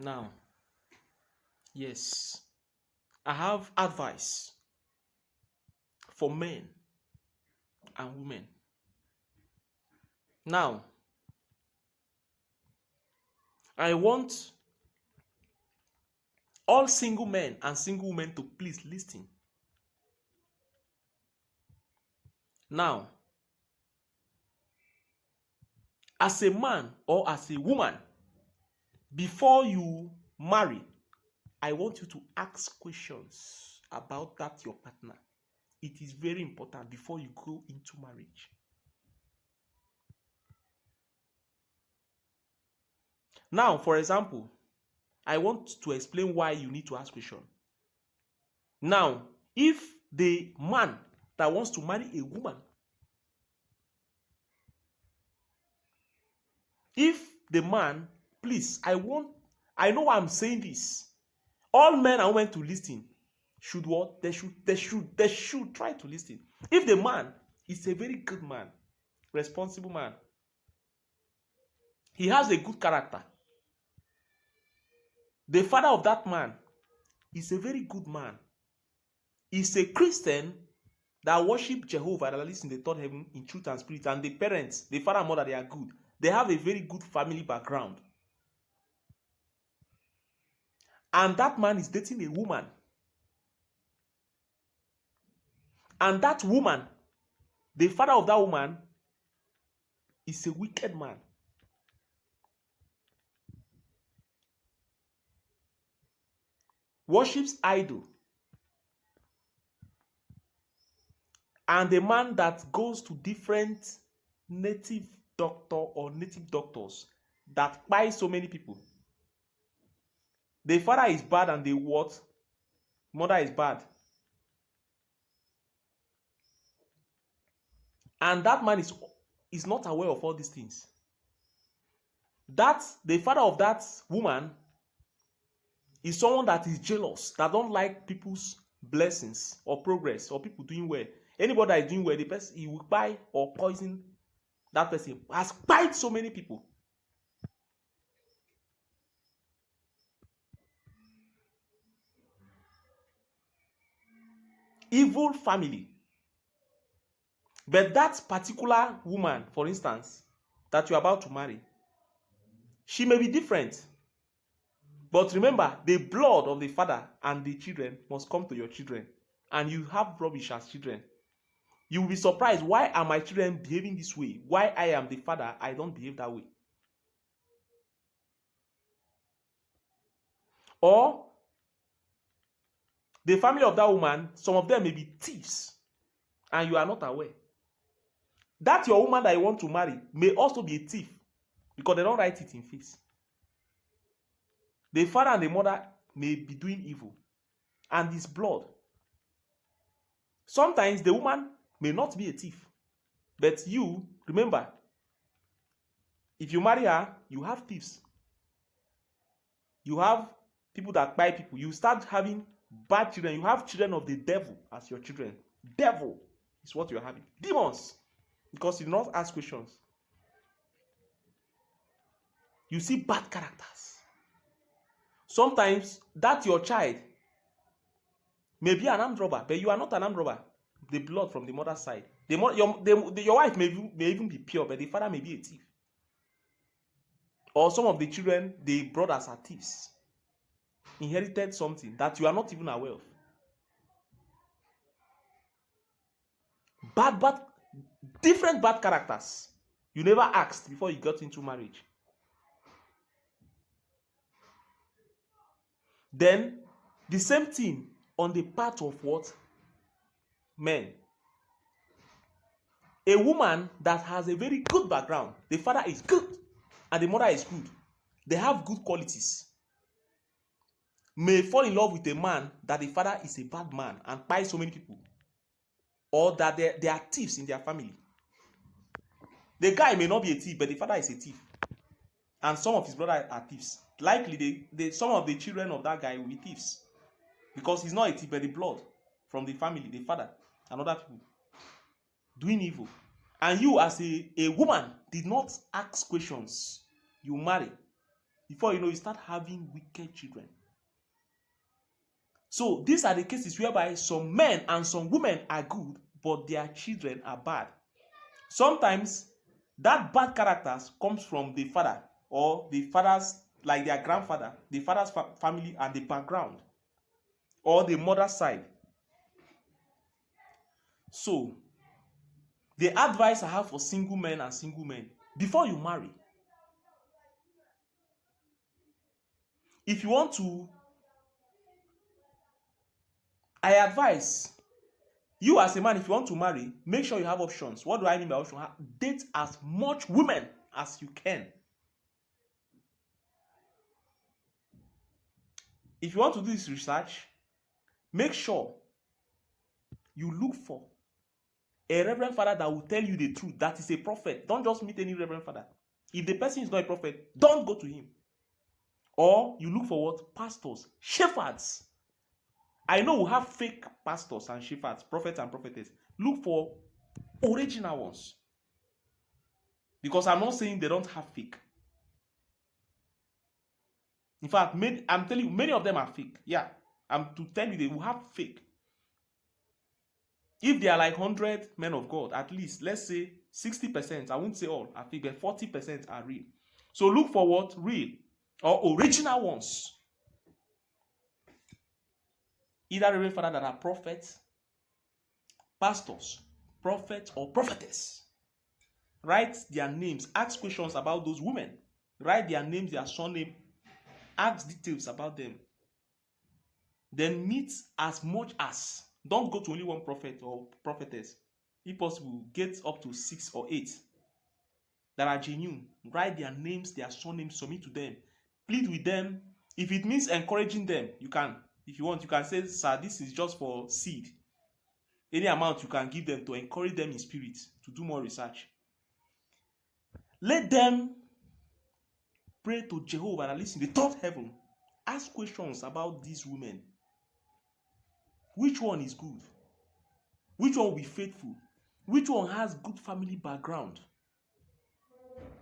Now, yes, I have advice for men and women. Now, I want all single men and single women to please listen. Now, as a man or as a woman, before you marry, I want you to ask questions about that your partner. It is very important before you go into marriage. Now, for example, I want to explain why you need to ask questions. Now, if the man that wants to marry a woman, if the man, please, I know why I'm saying this. All men and women to listen should what? They should try to listen. If the man is a very good man, responsible man, he has a good character, the father of that man is a very good man, is a Christian that worship Jehovah, that lives in the third heaven in truth and spirit, and the parents, the father and mother, they are good. They have a very good family background. And that man is dating a woman. And that woman, the father of that woman, is a wicked man. Worships idol. And a man that goes to different native doctor or native doctors that buy so many people. The father is bad and the what? Mother is bad. And that man is not aware of all these things. That the father of that woman is someone that is jealous, that don't like people's blessings or progress or people doing well. Anybody that is doing well, the person he will buy or poison that person. Has bite so many people. Evil family. But that particular woman, for instance, that you're about to marry, she may be different. But remember, the blood of the father and the children must come to your children. And you have rubbish as children. You will be surprised, why are my children behaving this way? Why I am the father, I don't behave that way. Or the family of that woman, some of them may be thieves, and you are not aware. That your woman that you want to marry may also be a thief, because they don't write it in face. The father and the mother may be doing evil, and it's blood. Sometimes the woman may not be a thief, but you, remember, if you marry her, you have thieves. You have people that buy people. You start having bad children. You have children of the devil as your children. Devil is what you're having. Demons. Because you do not ask questions. You see bad characters. Sometimes that your child may be an armed robber, but you are not an armed robber. The blood from the mother's side. Your wife may even be pure, but the father may be a thief. Or some of the children, the brothers are thieves. Inherited something that you are not even aware of. Different bad characters. You never asked before you got into marriage. Then, the same thing on the part of what? Men. A woman that has a very good background, the father is good and the mother is good, they have good qualities, may fall in love with a man that the father is a bad man and buy so many people, or that they are thieves in their family. The guy may not be a thief, but the father is a thief, and some of his brothers are thieves. Likely, some of the children of that guy will be thieves, because he's not a thief, but the blood from the family, the father and other people doing evil. And you, as a woman, did not ask questions. You marry. Before you know, you start having wicked children. So these are the cases whereby some men and some women are good, but their children are bad. Sometimes that bad characters comes from the father or the father's, like their grandfather, the father's family and the background, or the mother's side. So the advice I have for single men and single men: before you marry, if you want to, I advise you as a man, if you want to marry, make sure you have options. What do I mean by options? Date as much women as you can. If you want to do this research, make sure you look for a reverend father that will tell you the truth, that is a prophet. Don't just meet any reverend father. If the person is not a prophet, don't go to him. Or you look for what? Pastors, shepherds. I know we have fake pastors and shepherds, prophets and prophetess. Look for original ones. Because I'm not saying they don't have fake. In fact, I'm telling you, many of them are fake. Yeah, I'm to tell you they will have fake. If they are like 100 men of God, at least, let's say 60%, I won't say all, I think 40% are real. So look for what? Real or original ones. Either reverend father that are prophets, pastors, prophets, or prophetess. Write their names. Ask questions about those women. Write their names, their surname. Ask details about them. Then meet as much as. Don't go to only one prophet or prophetess. If possible, get up to 6 or 8 that are genuine. Write their names, their surnames, submit to them. Plead with them. If it means encouraging them, you can. If you want, you can say, sir, this is just for seed. Any amount you can give them to encourage them in spirit to do more research. Let them pray to Jehovah that lives in the third heaven. Ask questions about these women. Which one is good? Which one will be faithful? Which one has good family background?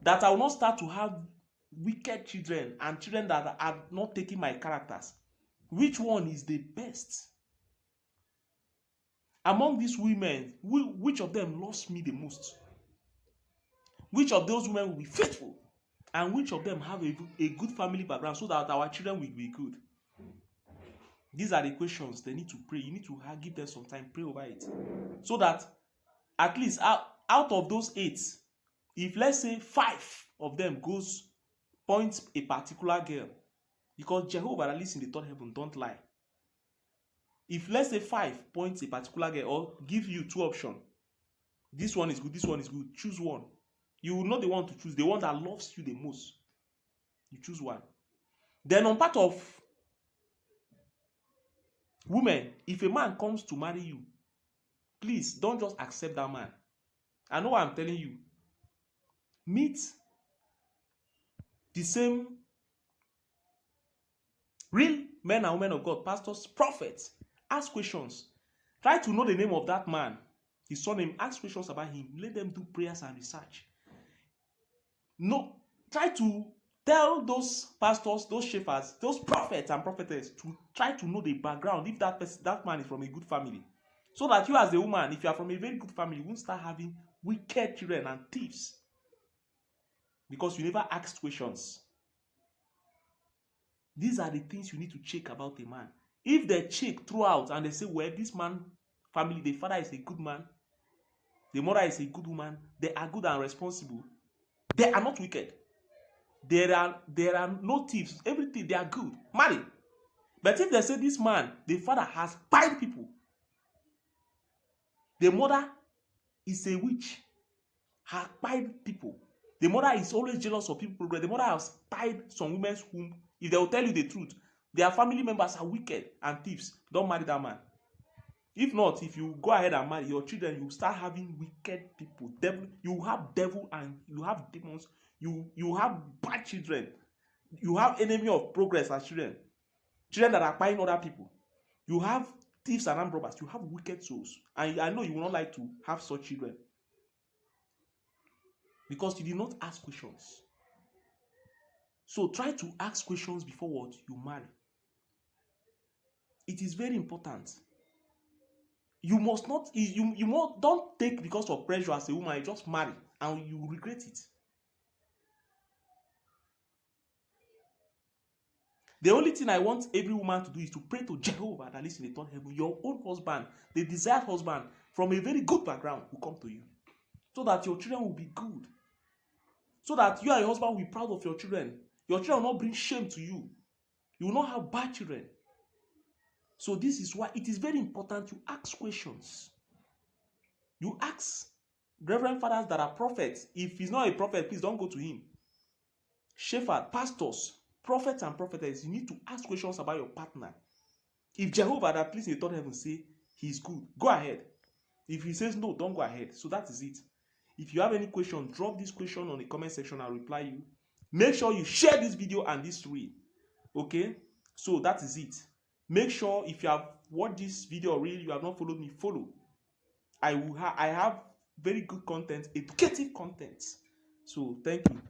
That I will not start to have wicked children and children that are not taking my characters. Which one is the best? Among these women, which of them loves me the most? Which of those women will be faithful? And which of them have a good family background so that our children will be good? These are the questions they need to pray. You need to give them some time, pray over it. So that at least out of those 8, if let's say 5 of them points a particular girl, because Jehovah that lives in the third heaven don't lie. If let's say 5 points a particular girl or give you 2 options, this one is good, this one is good, choose one. You will not the one to choose, the one that loves you the most. You choose one. Then on part of women, if a man comes to marry you, please don't just accept that man. I know what I'm telling you. Meet the same real men and women of God, pastors, prophets. Ask questions. Try to know the name of that man, his surname. Ask questions about him. Let them do prayers and research. No, try to tell those pastors, those shepherds, those prophets and prophetess to try to know the background if that man is from a good family. So that you as a woman, if you are from a very good family, you won't start having wicked children and thieves. Because you never asked questions. These are the things you need to check about a man. If they check throughout and they say, well, this man, family, the father is a good man, the mother is a good woman, they are good and responsible, they are not wicked. There are no thieves. Everything, they are good. Marry. But if they say this man, the father has 5 people, the mother is a witch, has 5 people, the mother is always jealous of people progress, the mother has tied some women's womb, if they will tell you the truth, their family members are wicked and thieves, don't marry that man. If not, if you go ahead and marry, your children, you start having wicked people. Devil, you have devil and you have demons. You have bad children. You have enemy of progress as children. Children that are buying other people. You have thieves and armed robbers. You have wicked souls. And I know you will not like to have such children. Because you did not ask questions. So try to ask questions before what you marry. It is very important. You must not, don't take because of pressure as a woman, you just marry and you regret it. The only thing I want every woman to do is to pray to Jehovah that lives in the third heaven. Your own husband, the desired husband from a very good background will come to you. So that your children will be good. So that you and your husband will be proud of your children. Your children will not bring shame to you. You will not have bad children. So this is why it is very important to ask questions. You ask reverend fathers that are prophets. If he's not a prophet, please don't go to him. Shepherd, pastors, prophets and prophetess, you need to ask questions about your partner. If Jehovah that lives in the third heaven say he's good, go ahead. If he says no, don't go ahead. So that is it. If you have any question, drop this question on the comment section. I'll reply you. Make sure you share this video and this reel. Okay? So that is it. Make sure if you have watched this video already, you have not followed me, follow. I have very good content, educative content. So thank you.